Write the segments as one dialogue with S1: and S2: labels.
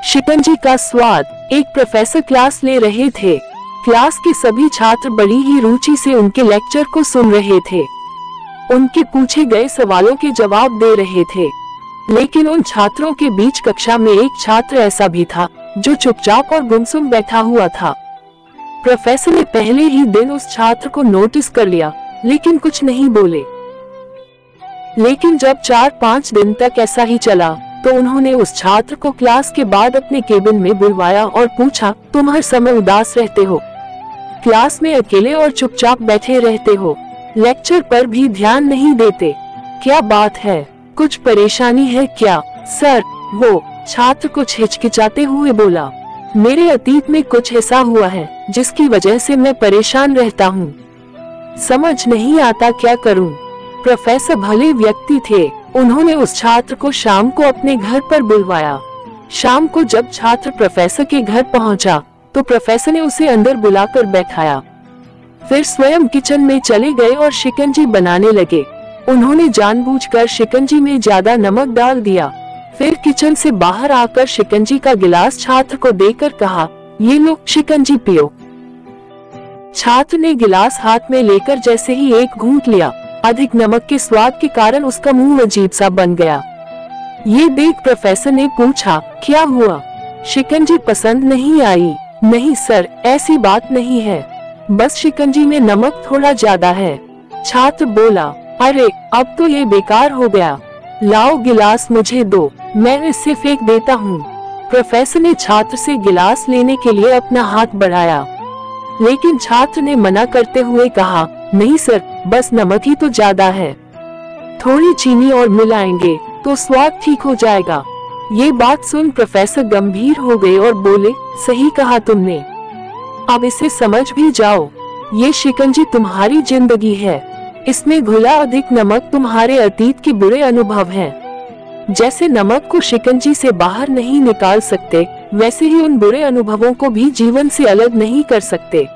S1: शिकंजी का स्वाद। एक प्रोफेसर क्लास ले रहे थे। क्लास के सभी छात्र बड़ी ही रुचि से उनके लेक्चर को सुन रहे थे। उनके पूछे गए सवालों के जवाब दे रहे थे। लेकिन उन छात्रों के बीच कक्षा में एक छात्र ऐसा भी था जो चुपचाप और गुमसुम बैठा हुआ था। प्रोफेसर ने पहले ही दिन उस छात्र को नोटिस कर लिया, लेकिन कुछ नहीं बोले। लेकिन जब 4-5 दिन तक ऐसा ही चला तो उन्होंने उस छात्र को क्लास के बाद अपने केबिन में बुलवाया और पूछा, तुम हर समय उदास रहते हो, क्लास में अकेले और चुपचाप बैठे रहते हो, लेक्चर पर भी ध्यान नहीं देते, क्या बात है, कुछ परेशानी है क्या? सर, वो छात्र कुछ हिचकिचाते हुए बोला, मेरे अतीत में कुछ ऐसा हुआ है जिसकी वजह से मैं परेशान रहता हूँ, समझ नहीं आता क्या करूँ। प्रोफेसर भले व्यक्ति थे, उन्होंने उस छात्र को शाम को अपने घर पर बुलवाया। शाम को जब छात्र प्रोफेसर के घर पहुंचा तो प्रोफेसर ने उसे अंदर बुलाकर बैठाया। फिर स्वयं किचन में चले गए और शिकंजी बनाने लगे। उन्होंने जानबूझकर शिकंजी में ज्यादा नमक डाल दिया। फिर किचन से बाहर आकर शिकंजी का गिलास छात्र को देकर कहा, ये लो शिकंजी पियो। छात्र ने गिलास हाथ में लेकर जैसे ही एक घूंट लिया, अधिक नमक के स्वाद के कारण उसका मुंह अजीब सा बन गया। ये देख प्रोफेसर ने पूछा, क्या हुआ, शिकंजी पसंद नहीं आई? नहीं सर, ऐसी बात नहीं है, बस शिकंजी में नमक थोड़ा ज्यादा है। छात्र बोला, अरे अब तो ये बेकार हो गया, लाओ गिलास मुझे दो, मैं इसे फेंक देता हूँ। प्रोफेसर ने छात्र से गिलास लेने के लिए अपना हाथ बढ़ाया, लेकिन छात्र ने मना करते हुए कहा, नहीं सर, बस नमक ही तो ज्यादा है, थोड़ी चीनी और मिलाएंगे तो स्वाद ठीक हो जाएगा। ये बात सुन प्रोफेसर गंभीर हो गए और बोले, सही कहा तुमने, अब इसे समझ भी जाओ, ये शिकंजी तुम्हारी जिंदगी है, इसमें घुला अधिक नमक तुम्हारे अतीत के बुरे अनुभव हैं। जैसे नमक को शिकंजी से बाहर नहीं निकाल सकते, वैसे ही उन बुरे अनुभवों को भी जीवन से अलग नहीं कर सकते।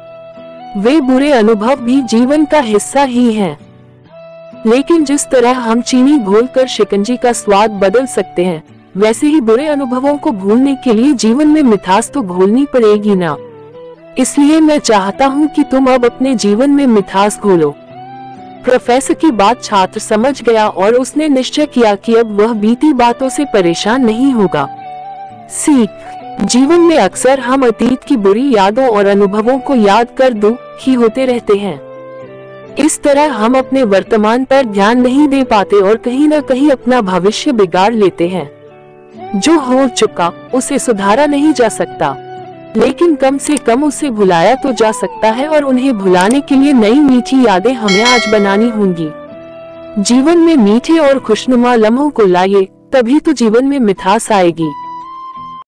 S1: वे बुरे अनुभव भी जीवन का हिस्सा ही हैं। लेकिन जिस तरह हम चीनी घोलकर शिकंजी का स्वाद बदल सकते हैं, वैसे ही बुरे अनुभवों को भूलने के लिए जीवन में मिठास तो घोलनी पड़ेगी ना। इसलिए मैं चाहता हूँ कि तुम अब अपने जीवन में मिठास घोलो। प्रोफेसर की बात छात्र समझ गया और उसने निश्चय किया कि अब वह बीती बातों से परेशान नहीं होगा। सीख, जीवन में अक्सर हम अतीत की बुरी यादों और अनुभवों को याद कर दुखी होते रहते हैं। इस तरह हम अपने वर्तमान पर ध्यान नहीं दे पाते और कहीं न कहीं अपना भविष्य बिगाड़ लेते हैं। जो हो चुका उसे सुधारा नहीं जा सकता, लेकिन कम से कम उसे भुलाया तो जा सकता है और उन्हें भुलाने के लिए नई मीठी यादें हमें आज बनानी होंगी। जीवन में मीठे और खुशनुमा लम्हों को लाइए, तभी तो जीवन में मिठास आएगी।